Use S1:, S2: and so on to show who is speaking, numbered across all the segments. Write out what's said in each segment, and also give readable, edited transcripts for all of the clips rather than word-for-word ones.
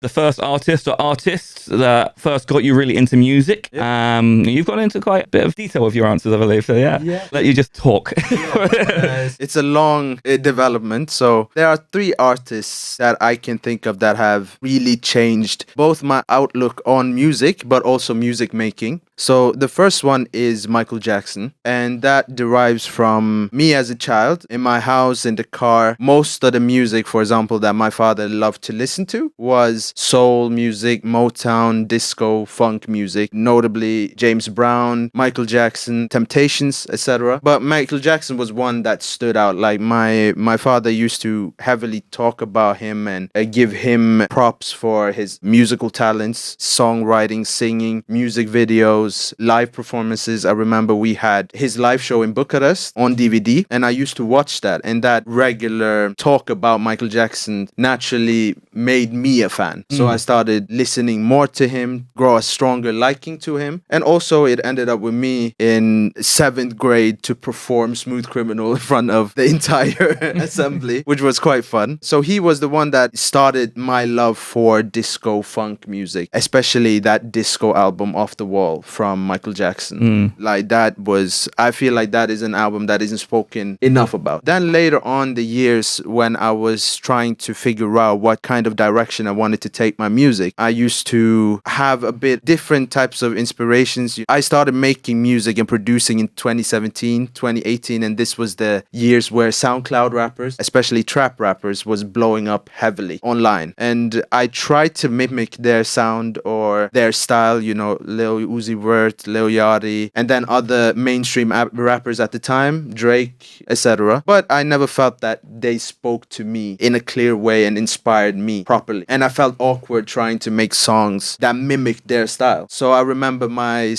S1: the first artist or artists that first got you really into music.
S2: Yep.
S1: You've gone into quite a bit of detail with your answers, I believe. So yeah. Let you just talk.
S2: It's a long development. So there are three artists that I can think of that have really changed both my outlook on music, but also music making. So the first one is Michael Jackson, and that derives from me as a child. In my house, in the car, most of the music, for example, that my father loved to listen to was soul music, Motown, disco, funk music, notably James Brown, Michael Jackson, Temptations, etc. But Michael Jackson was one that stood out. Like my father used to heavily talk about him and give him props for his musical talents, songwriting, singing, music videos, live performances. I remember we had his live show in Bucharest on DVD, and I used to watch that. And that regular talk about Michael Jackson naturally made me a fan. So I started listening more to him, grow a stronger liking to him. And also it ended up with me in 7th grade to perform Smooth Criminal in front of the entire assembly, which was quite fun. So he was the one that started my love for disco funk music, especially that disco album Off the Wall from Michael Jackson. Like that was, I feel like that is an album that isn't spoken enough about. Then later on the years when I was trying to figure out what kind of direction I wanted to take my music, I used to have a bit different types of inspirations. I started making music and producing in 2017, 2018, and this was the years where SoundCloud rappers, especially trap rappers, was blowing up heavily online. And I tried to mimic their sound or their style, you know, Lil Uzi Vert, Lil Yachty, and then other mainstream rappers at the time, Drake, etc. But I never felt that they spoke to me in a clear way and inspired me properly. And I felt awkward trying to make songs that mimicked their style. So I remember I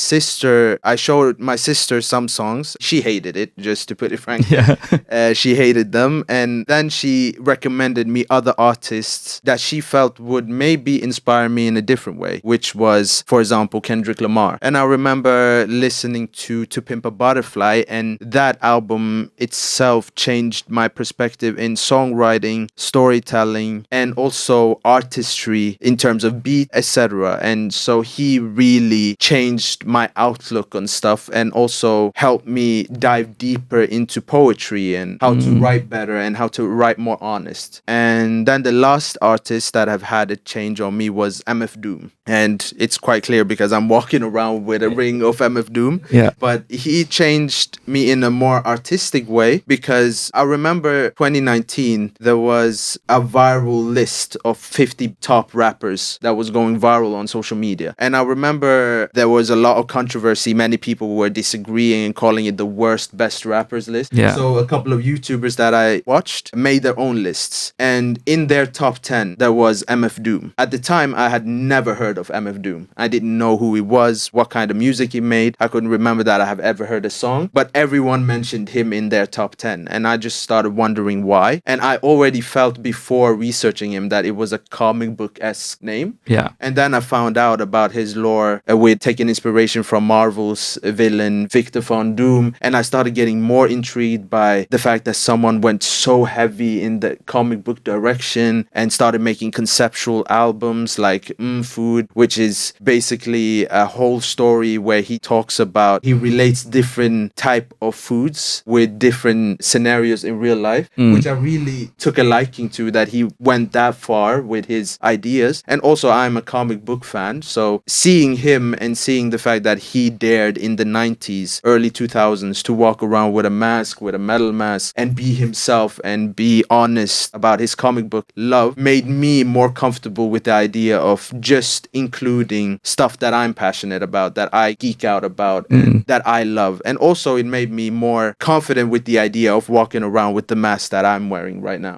S2: showed my sister some songs. She hated it, just to put it frankly. She hated them. And then she recommended me other artists that she felt would maybe inspire me in a different way, which was, for example, Kendrick Lamar. And I remember listening to Pimp a Butterfly, and that album itself changed my perspective in songwriting, storytelling, and also artistry in terms of beat, etc. And so he really changed my outlook on stuff and also helped me dive deeper into poetry and how to write better and how to write more honest. And then the last artist that have had a change on me was MF Doom. And it's quite clear because I'm walking around with a ring of MF Doom.
S1: Yeah.
S2: But he changed me in a more artistic way because I remember 2019, there was a viral list of 50 top rappers that was going viral on social media. And I remember there was a lot of controversy. Many people were disagreeing and calling it the worst best rappers list.
S1: Yeah.
S2: So a couple of YouTubers that I watched made their own lists. And in their top 10, there was MF Doom. At the time, I had never heard of MF Doom. I didn't know who he was, what kind of music he made. I couldn't remember that I have ever heard a song, but everyone mentioned him in their top 10. And I just started wondering why. And I already felt before researching him that it was a comic book-esque name.
S1: Yeah.
S2: And then I found out about his lore with taking inspiration from Marvel's villain, Victor Von Doom. And I started getting more intrigued by the fact that someone went so heavy in the comic book direction and started making conceptual albums like Food, which is basically a whole story where he talks about, he relates different type of foods with different scenarios in real life, which I really took a liking to, that he went that far with his ideas. And also I'm a comic book fan, so seeing him and seeing the fact that he dared in the 90s, early 2000s to walk around with a mask, with a metal mask, and be himself and be honest about his comic book love made me more comfortable with the idea of just including stuff that I'm passionate about, that I geek out about, and that I love. And also it made me more confident with the idea of walking around with the mask that I'm wearing right now.